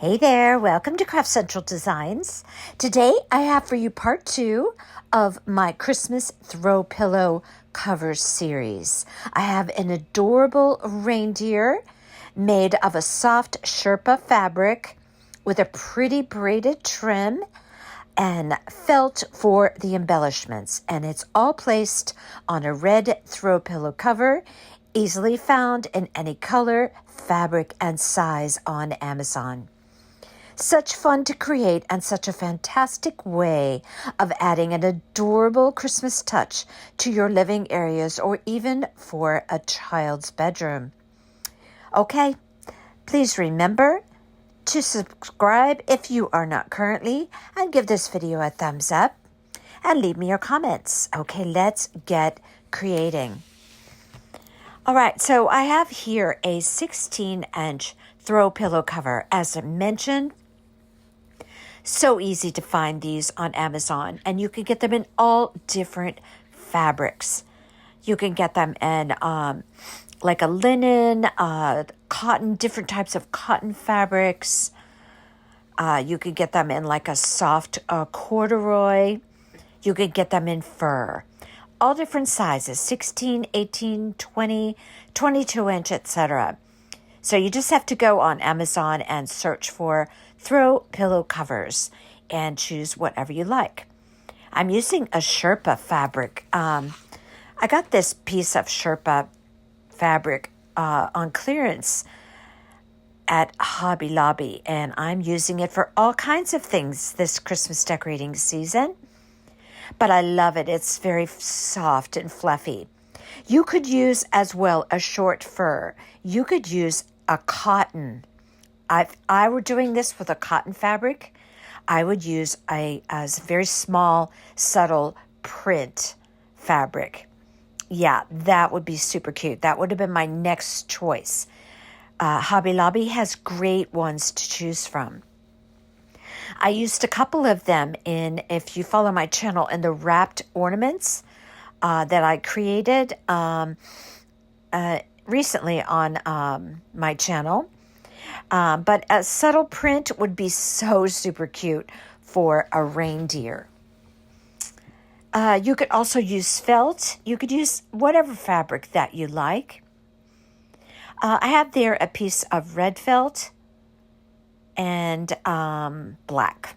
Hey there, welcome to Craft Central Designs. Today I have for you part 2 of my Christmas throw pillow cover series. I have an adorable reindeer made of a soft Sherpa fabric with a pretty braided trim and felt for the embellishments. And it's all placed on a red throw pillow cover, easily found in any color, fabric, and size on Amazon. Such fun to create and such a fantastic way of adding an adorable Christmas touch to your living areas or even for a child's bedroom. Okay, please remember to subscribe if you are not currently and give this video a thumbs up and leave me your comments. Okay, let's get creating. All right, so I have here a 16-inch throw pillow cover. As I mentioned, so easy to find these on Amazon, and you can get them in all different fabrics. You can get them in like a linen, cotton, different types of cotton fabrics. You can get them in like a soft corduroy. You can get them in fur. All different sizes, 16, 18, 20, 22-inch, etc. So you just have to go on Amazon and search for throw pillow covers and choose whatever you like. I'm using a Sherpa fabric. I got this piece of Sherpa fabric on clearance at Hobby Lobby, and I'm using it for all kinds of things this Christmas decorating season. But I love it. It's very soft and fluffy. You could use as well a short fur. You could use a cotton. If I were doing this with a cotton fabric, I would use a very small, subtle print fabric. Yeah, that would be super cute. That would have been my next choice. Hobby Lobby has great ones to choose from. I used a couple of them if you follow my channel, in the wrapped ornaments that I created recently on my channel. But a subtle print would be so super cute for a reindeer. You could also use felt. You could use whatever fabric that you like. I have there a piece of red felt and black.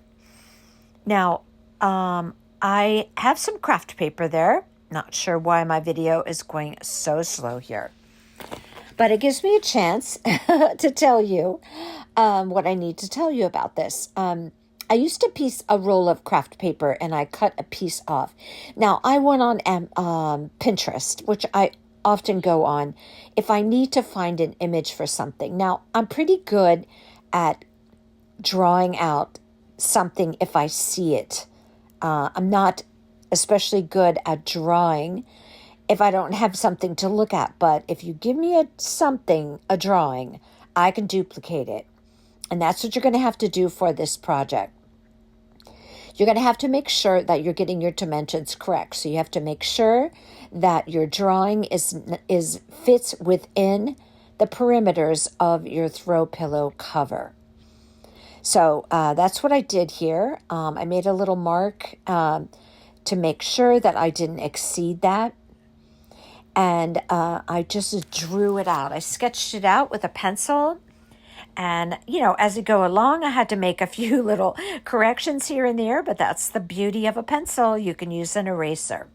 Now, I have some craft paper there. Not sure why my video is going so slow here. But it gives me a chance to tell you what I need to tell you about this. I used to piece a roll of craft paper and I cut a piece off. Now, I went on Pinterest, which I often go on if I need to find an image for something. Now, I'm pretty good at drawing out something if I see it. I'm not especially good at drawing if I don't have something to look at, but if you give me a drawing, I can duplicate it. And that's what you're going to have to do for this project. You're going to have to make sure that you're getting your dimensions correct. So you have to make sure that your drawing fits within the perimeters of your throw pillow cover. So that's what I did here. I made a little mark to make sure that I didn't exceed that. And I just drew it out. I sketched it out with a pencil. And, as I go along, I had to make a few little corrections here and there, but that's the beauty of a pencil. You can use an eraser.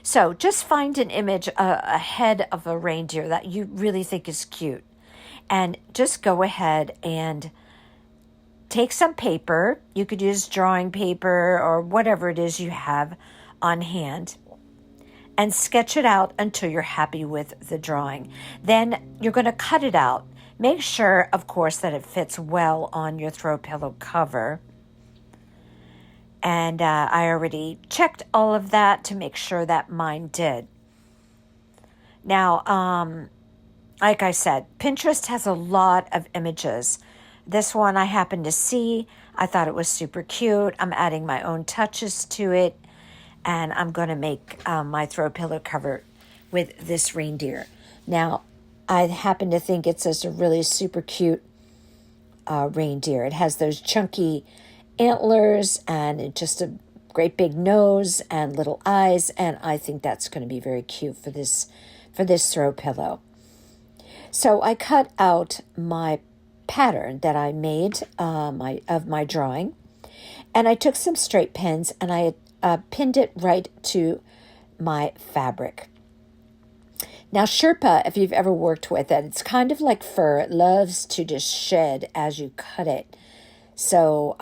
So just find an image, a head of a reindeer that you really think is cute. And just go ahead and take some paper. You could use drawing paper or whatever it is you have on hand, and sketch it out until you're happy with the drawing. Then you're going to cut it out. Make sure, of course, that it fits well on your throw pillow cover. And I already checked all of that to make sure that mine did. Now, like I said, Pinterest has a lot of images. This one I happened to see. I thought it was super cute. I'm adding my own touches to it. And I'm going to make my throw pillow cover with this reindeer. Now, I happen to think it's just a really super cute reindeer. It has those chunky antlers and just a great big nose and little eyes, and I think that's going to be very cute for this throw pillow. So I cut out my pattern that I made of my drawing, and I took some straight pins and I pinned it right to my fabric. Now, Sherpa, if you've ever worked with it, it's kind of like fur. It loves to just shed as you cut it. So,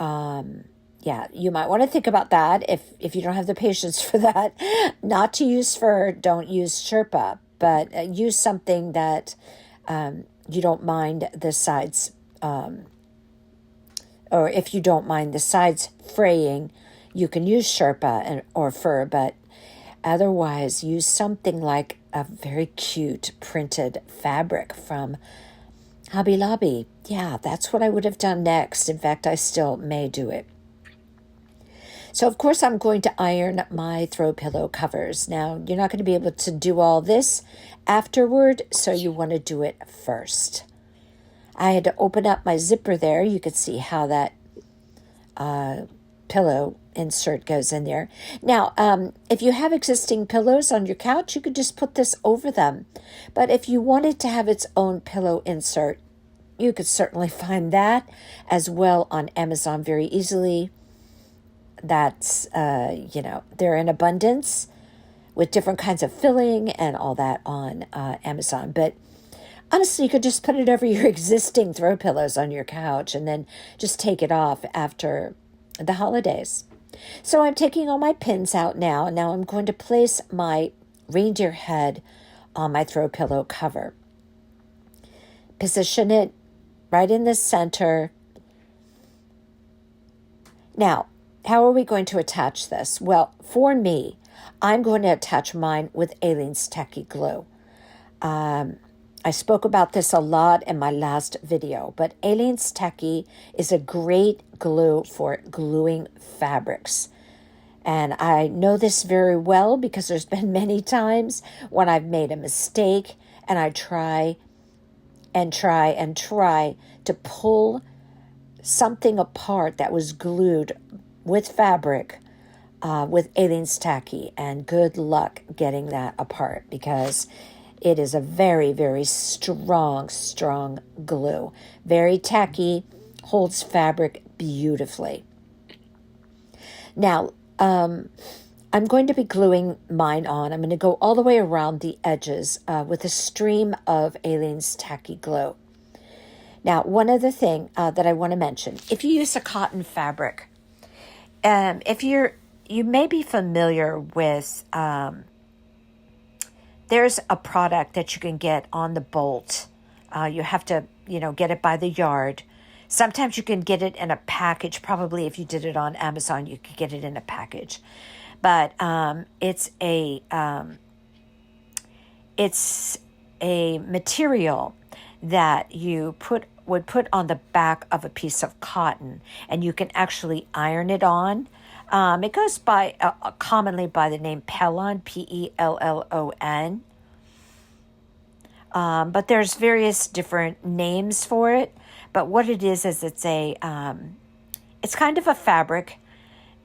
yeah, you might want to think about that if you don't have the patience for that. Not to use fur, don't use Sherpa, but use something that you don't mind the sides, or if you don't mind the sides fraying, you can use Sherpa or fur, but otherwise use something like a very cute printed fabric from Hobby Lobby. Yeah, that's what I would have done next. In fact, I still may do it. So, of course, I'm going to iron my throw pillow covers. Now, you're not going to be able to do all this afterward, so you want to do it first. I had to open up my zipper there. You could see how that pillow insert goes in there. Now, if you have existing pillows on your couch, you could just put this over them. But if you wanted to have its own pillow insert, you could certainly find that as well on Amazon very easily. That's, they're in abundance with different kinds of filling and all that on Amazon. But honestly, you could just put it over your existing throw pillows on your couch and then just take it off after the holidays. So I'm taking all my pins out now. Now I'm going to place my reindeer head on my throw pillow cover. Position it right in the center. Now, how are we going to attach this? Well, for me, I'm going to attach mine with Aileen's Tacky glue. I spoke about this a lot in my last video, but Aileen's Tacky is a great glue for gluing fabrics. And I know this very well because there's been many times when I've made a mistake and I try to pull something apart that was glued with fabric with Aileen's Tacky, and good luck getting that apart because it is a very, very strong glue. Very tacky, holds fabric beautifully. Now, I'm going to be gluing mine on. I'm going to go all the way around the edges with a stream of Aileen's Tacky glue. Now, one other thing that I want to mention, if you use a cotton fabric, you may be familiar with, there's a product that you can get on the bolt. You have to, get it by the yard. Sometimes you can get it in a package. Probably if you did it on Amazon, you could get it in a package. But it's a material that you would put on the back of a piece of cotton, and you can actually iron it on. It goes by commonly by the name Pellon, Pellon. But there's various different names for it. But what it is it's kind of a fabric,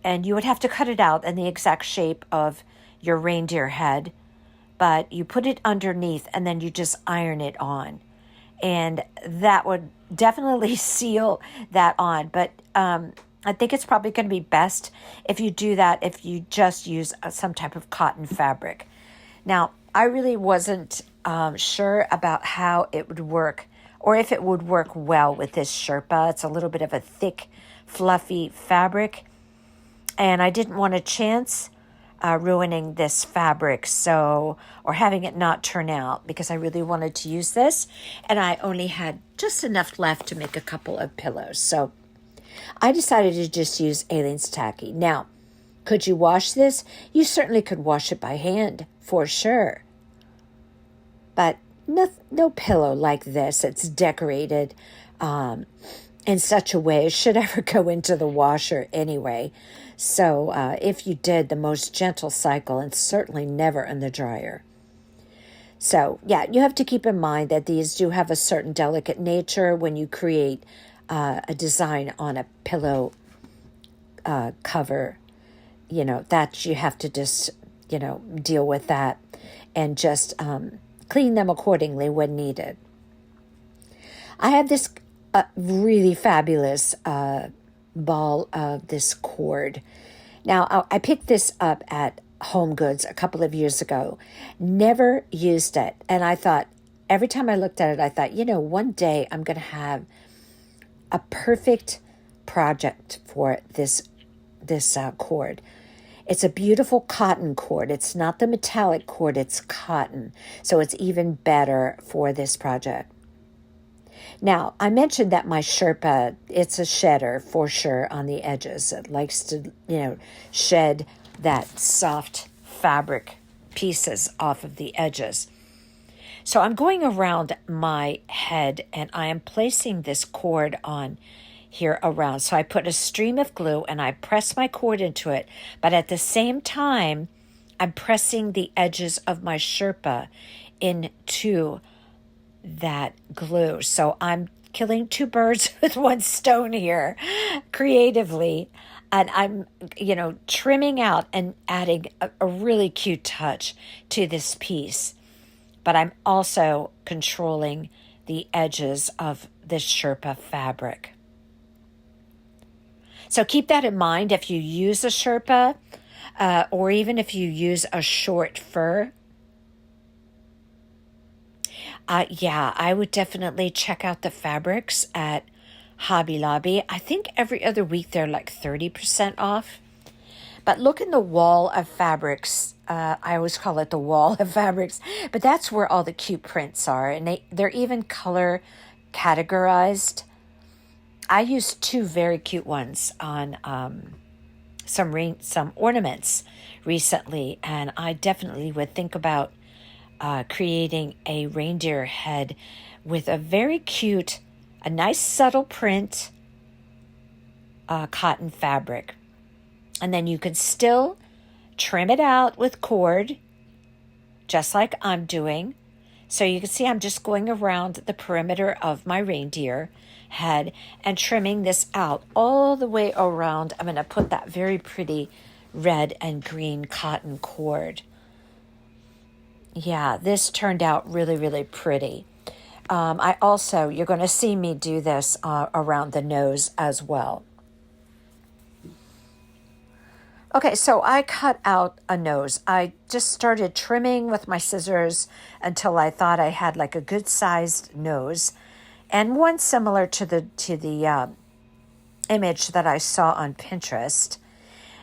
and you would have to cut it out in the exact shape of your reindeer head. But you put it underneath, and then you just iron it on. And that would definitely seal that on. But I think it's probably going to be best if you do that if you just use some type of cotton fabric. Now, I really wasn't sure about how it would work or if it would work well with this Sherpa. It's a little bit of a thick, fluffy fabric, and I didn't want a chance ruining this fabric or having it not turn out, because I really wanted to use this, and I only had just enough left to make a couple of pillows. So I decided to just use Aileen's Tacky. Now, could you wash this? You certainly could wash it by hand, for sure. But no pillow like this that's decorated in such a way should ever go into the washer anyway. So if you did, the most gentle cycle, and certainly never in the dryer. So yeah, you have to keep in mind that these do have a certain delicate nature when you create a design on a pillow cover, that you have to just, deal with that and just clean them accordingly when needed. I have this really fabulous ball of this cord. Now, I picked this up at Home Goods a couple of years ago. Never used it. And I thought, every time I looked at it, I thought, one day I'm going to have a perfect project for this cord. It's a beautiful cotton cord. It's not the metallic cord, it's cotton. So it's even better for this project. Now, I mentioned that my Sherpa, it's a shedder for sure on the edges. It likes to, shed that soft fabric pieces off of the edges. So I'm going around my head and I am placing this cord on here around. So I put a stream of glue and I press my cord into it. But at the same time, I'm pressing the edges of my Sherpa into that glue. So I'm killing two birds with one stone here creatively. And I'm, trimming out and adding a really cute touch to this piece. But I'm also controlling the edges of this Sherpa fabric. So keep that in mind if you use a Sherpa or even if you use a short fur. I would definitely check out the fabrics at Hobby Lobby. I think every other week they're like 30% off. But look in the wall of fabrics. I always call it the wall of fabrics. But that's where all the cute prints are. And they're even color categorized. I used two very cute ones on some ornaments recently. And I definitely would think about creating a reindeer head with a very cute, a nice subtle print cotton fabric. And then you can still trim it out with cord, just like I'm doing. So you can see I'm just going around the perimeter of my reindeer head and trimming this out all the way around. I'm going to put that very pretty red and green cotton cord. Yeah, this turned out really, really pretty. You're going to see me do this around the nose as well. Okay, so I cut out a nose. I just started trimming with my scissors until I thought I had like a good sized nose, and one similar to the image that I saw on Pinterest.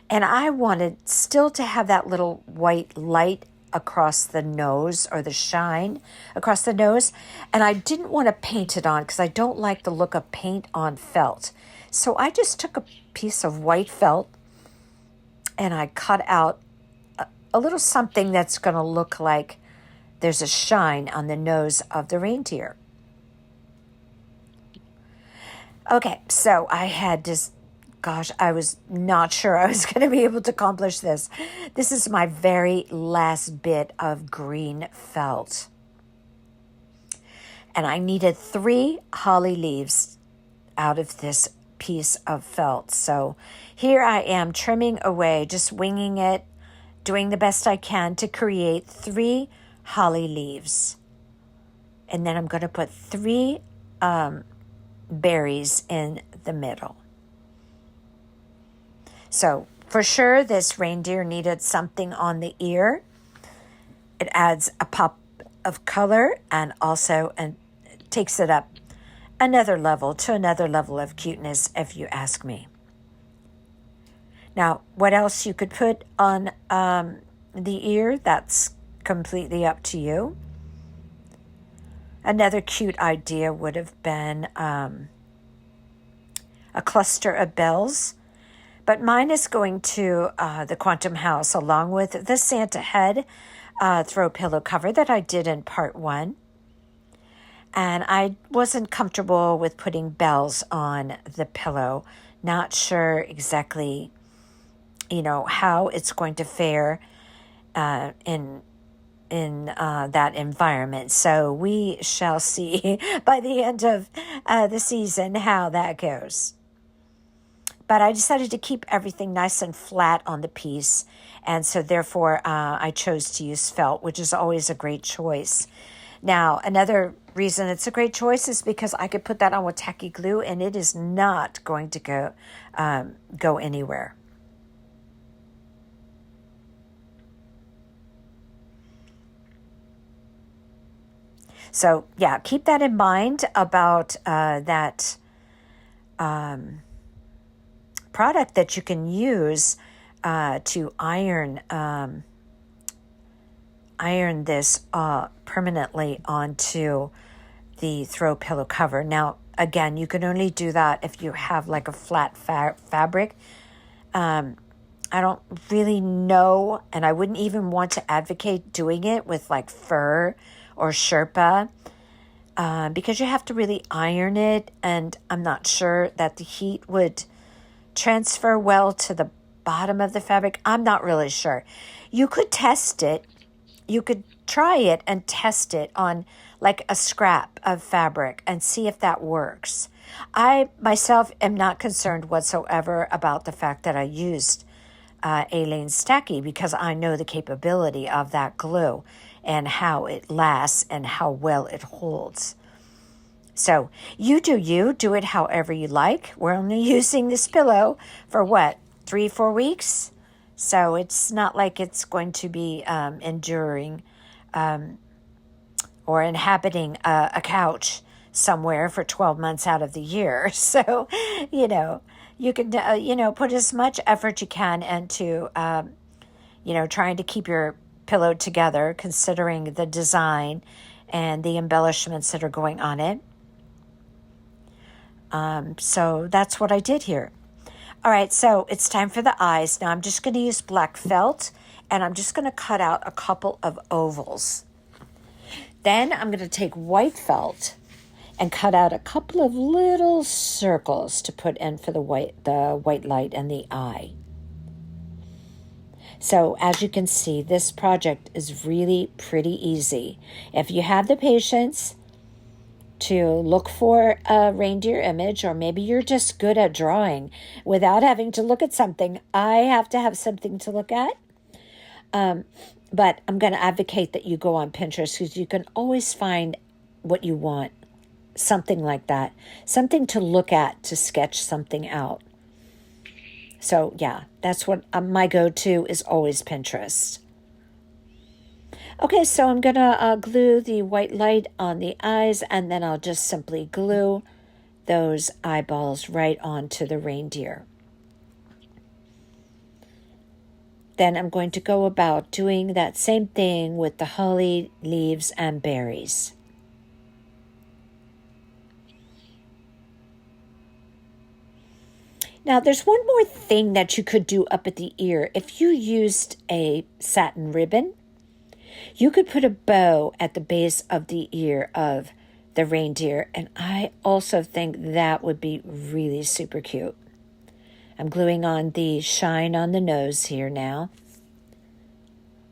And I wanted still to have that little white light across the nose, or the shine across the nose, and I didn't want to paint it on because I don't like the look of paint on felt. So I just took a piece of white felt and I cut out a little something that's going to look like there's a shine on the nose of the reindeer. Okay, so I had this, I was not sure I was going to be able to accomplish this. This is my very last bit of green felt. And I needed 3 holly leaves out of this piece of felt. So here I am trimming away, just winging it, doing the best I can to create 3 holly leaves. And then I'm going to put 3 berries in the middle. So for sure, this reindeer needed something on the ear. It adds a pop of color and also takes it up another level of cuteness, if you ask me. Now, what else you could put on the ear, that's completely up to you. Another cute idea would have been a cluster of bells. But mine is going to the Quantum House along with the Santa head throw pillow cover that I did in part 1. And I wasn't comfortable with putting bells on the pillow. Not sure exactly, how it's going to fare in that environment. So we shall see by the end of the season how that goes. But I decided to keep everything nice and flat on the piece. And so therefore I chose to use felt, which is always a great choice. Now, another reason it's a great choice is because I could put that on with tacky glue and it is not going to go anywhere. So yeah, keep that in mind about that product that you can use to iron this permanently onto the throw pillow cover. Now, again, you can only do that if you have like a flat fabric. I don't really know, and I wouldn't even want to advocate doing it with like fur or Sherpa because you have to really iron it, and I'm not sure that the heat would transfer well to the bottom of the fabric. I'm not really sure. You could test it. You could try it and test it on like a scrap of fabric and see if that works. I myself am not concerned whatsoever about the fact that I used Aileen Tacky because I know the capability of that glue and how it lasts and how well it holds. So you do it however you like. We're only using this pillow for what, 3-4 weeks? So it's not like it's going to be enduring or inhabiting a couch somewhere for 12 months out of the year. So, you can, put as much effort you can into, trying to keep your pillow together, considering the design and the embellishments that are going on it. So that's what I did here. All right, so it's time for the eyes. Now I'm just going to use black felt, and I'm just going to cut out a couple of ovals. Then I'm going to take white felt and cut out a couple of little circles to put in for the white light and the eye. So as you can see, this project is really pretty easy. If you have the patience to look for a reindeer image, or maybe you're just good at drawing without having to look at something. I have to have something to look at. But I'm going to advocate that you go on Pinterest because you can always find what you want. Something like that. Something to look at to sketch something out. So yeah, that's what my go-to is, always Pinterest. Okay, so I'm going to glue the white light on the eyes, and then I'll just simply glue those eyeballs right onto the reindeer. Then I'm going to go about doing that same thing with the holly leaves and berries. Now, there's one more thing that you could do up at the ear. If you used a satin ribbon, you could put a bow at the base of the ear of the reindeer, and I also think that would be really super cute. I'm gluing on the shine on the nose here now.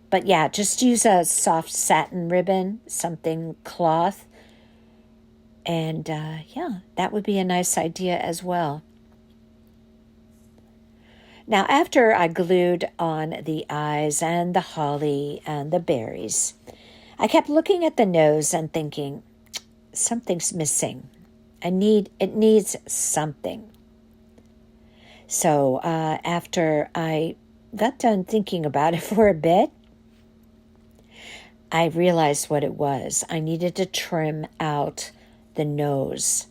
But yeah, just use a soft satin ribbon, something cloth, and yeah, that would be a nice idea as well. Now, after I glued on the eyes and the holly and the berries, I kept looking at the nose and thinking, something's missing. It needs something. So after I got done thinking about it for a bit, I realized what it was. I needed to trim out the nose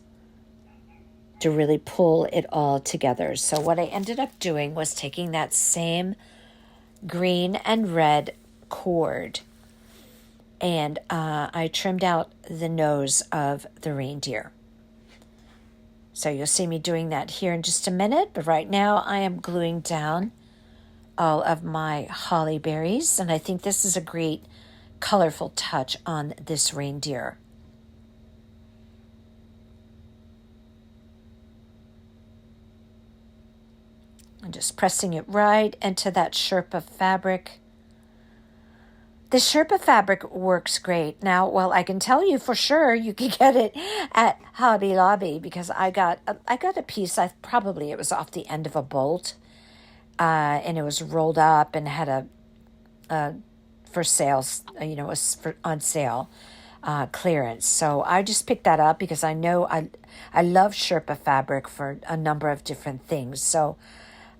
to really pull it all together. So what I ended up doing was taking that same green and red cord, and I trimmed out the nose of the reindeer. So you'll see me doing that here in just a minute, but right now I am gluing down all of my holly berries, and I think this is a great colorful touch on this reindeer. I'm just pressing it right into that Sherpa fabric. The Sherpa fabric works great. Now, well, I can tell you for sure you can get it at Hobby Lobby because I got a piece. It was off the end of a bolt, and it was rolled up and had a for sales. It was on sale, clearance. So I just picked that up because I know I love Sherpa fabric for a number of different things. So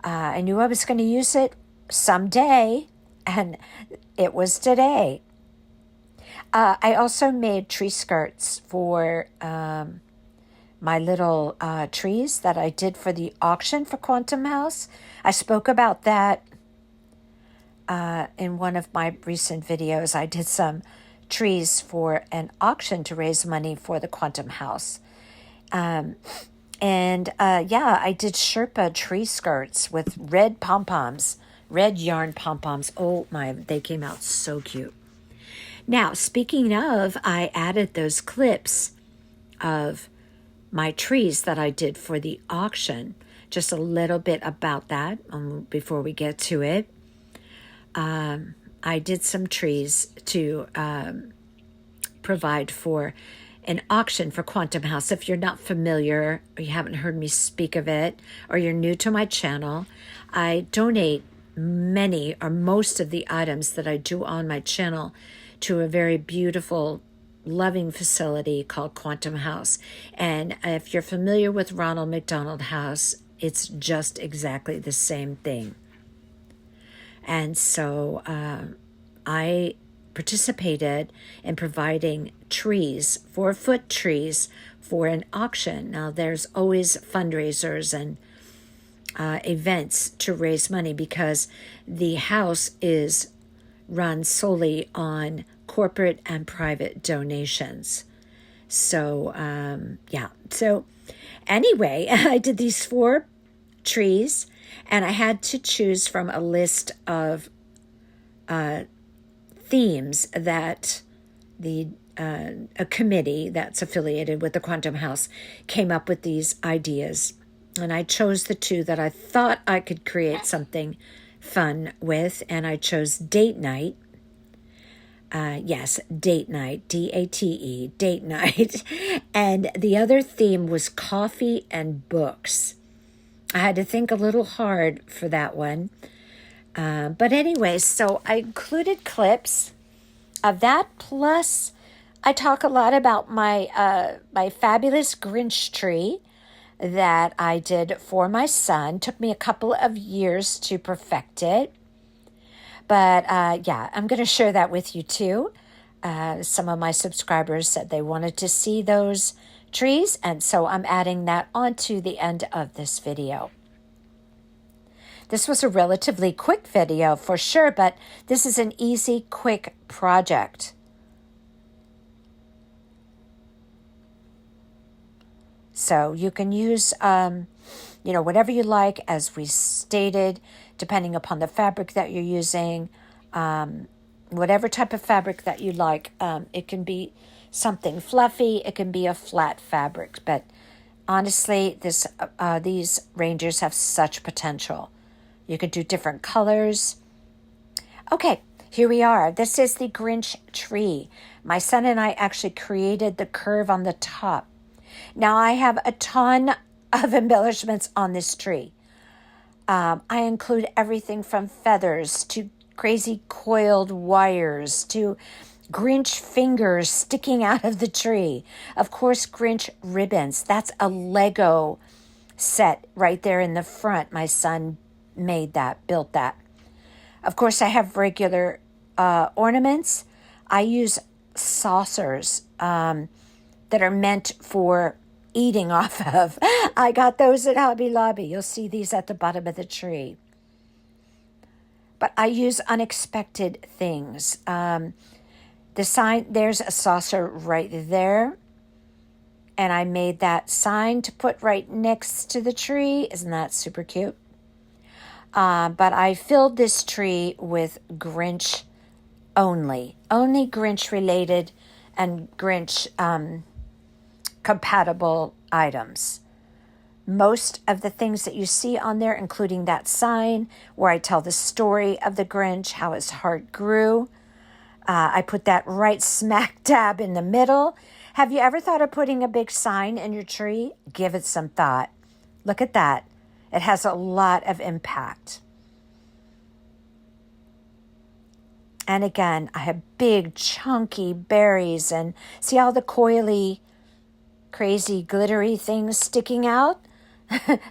I knew I was going to use it someday, and it was today. I also made tree skirts for my little trees that I did for the auction for Quantum House. I spoke about that in one of my recent videos. I did some trees for an auction to raise money for the Quantum House. I did Sherpa tree skirts with red pom-poms. Red yarn pom-poms. Oh my, they came out so cute. Now, speaking of, I added those clips of my trees that I did for the auction. Just a little bit about that before we get to it. I did some trees to provide for an auction for Quantum House. If you're not familiar or you haven't heard me speak of it or you're new to my channel, I donate many or most of the items that I do on my channel to a very beautiful, loving facility called Quantum House. And if you're familiar with Ronald McDonald House, it's just exactly the same thing. And so I participated in providing trees, 4-foot trees, for an auction. Now, there's always fundraisers and events to raise money because the house is run solely on corporate and private donations. So, So anyway, I did these 4 trees, and I had to choose from a list of themes that a committee that's affiliated with the Quantum House came up with these ideas. And I chose the 2 that I thought I could create something fun with, and I chose date night. Yes, date night, D-A-T-E, date night. And the other theme was coffee and books. I had to think a little hard for that one. But anyway, so I included clips of that, plus I talk a lot about my my fabulous Grinch tree that I did for my son. Took me a couple of years to perfect it. But I'm going to share that with you too. Some of my subscribers said they wanted to see those trees, and so I'm adding that onto the end of this video. This was a relatively quick video for sure, but this is an easy, quick project. So you can use, whatever you like, as we stated, depending upon the fabric that you're using, whatever type of fabric that you like. It can be something fluffy. It can be a flat fabric. But honestly, these reindeers have such potential. You could do different colors. Okay, here we are. This is the Grinch tree. My son and I actually created the curve on the top. Now, I have a ton of embellishments on this tree. I include everything from feathers to crazy coiled wires to Grinch fingers sticking out of the tree. Of course, Grinch ribbons. That's a Lego set right there in the front. My son made that, built that. Of course, I have regular ornaments. I use saucers that are meant for eating off of. I got those at Hobby Lobby. You'll see these at the bottom of the tree. But I use unexpected things. The sign, there's a saucer right there. And I made that sign to put right next to the tree. Isn't that super cute? But I filled this tree with Grinch only Grinch related and Grinch compatible items. Most of the things that you see on there, including that sign where I tell the story of the Grinch, how his heart grew, I put that right smack dab in the middle. Have you ever thought of putting a big sign in your tree? Give it some thought. Look at that. It has a lot of impact. And again, I have big chunky berries, and see all the coily, crazy glittery things sticking out?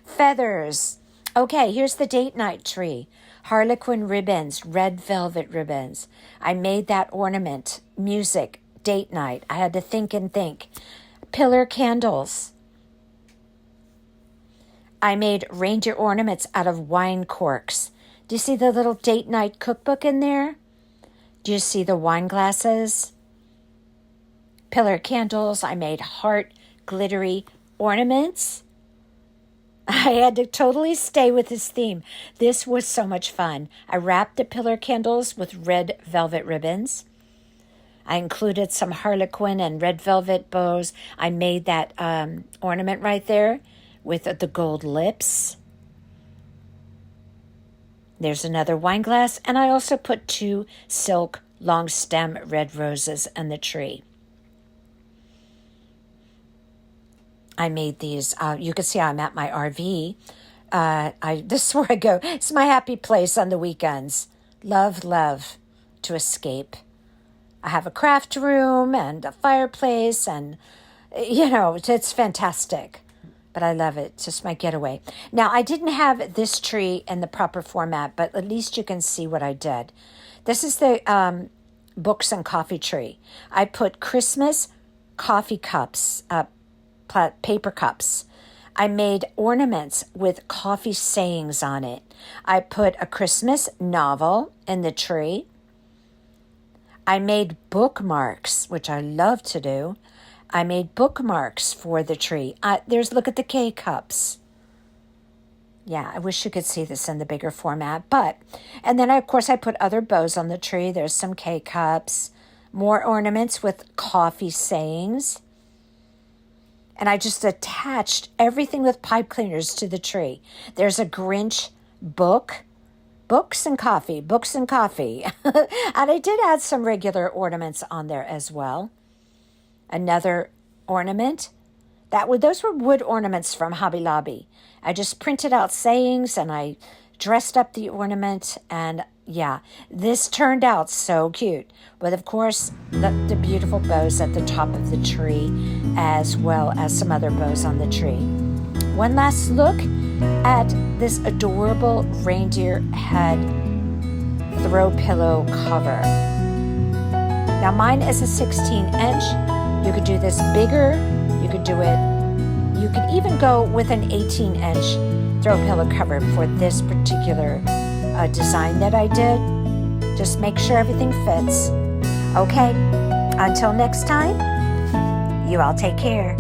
Feathers. Okay, here's the date night tree. Harlequin ribbons, red velvet ribbons. I made that ornament. Music, date night. I had to think and think. Pillar candles. I made reindeer ornaments out of wine corks. Do you see the little date night cookbook in there? Do you see the wine glasses? Pillar candles. I made heart glittery ornaments. I had to totally stay with this theme. This was so much fun. I wrapped the pillar candles with red velvet ribbons. I included some harlequin and red velvet bows. I made that ornament right there with the gold lips. There's another wine glass, and I also put 2 silk long stem red roses in the tree. I made these. You can see I'm at my RV. This is where I go. It's my happy place on the weekends. Love to escape. I have a craft room and a fireplace, and, it's fantastic. But I love it. It's just my getaway. Now, I didn't have this tree in the proper format, but at least you can see what I did. This is the books and coffee tree. I put Christmas coffee cups, paper cups. I made ornaments with coffee sayings on it. I put a Christmas novel in the tree. I made bookmarks, which I love to do. I made bookmarks for the tree. Look at the K-cups. Yeah, I wish you could see this in the bigger format. And then, of course, I put other bows on the tree. There's some K-cups, more ornaments with coffee sayings. And I just attached everything with pipe cleaners to the tree. There's a Grinch book, books and coffee. And I did add some regular ornaments on there as well. Another ornament. Those were wood ornaments from Hobby Lobby. I just printed out sayings and I dressed up the ornament, and yeah, this turned out so cute. With, of course, the beautiful bows at the top of the tree, as well as some other bows on the tree. One last look at this adorable reindeer head throw pillow cover. Now mine is a 16-inch. You could do this bigger. You could even go with an 18-inch throw pillow cover for this particular design that I did. Just make sure everything fits. Okay, until next time, you all take care.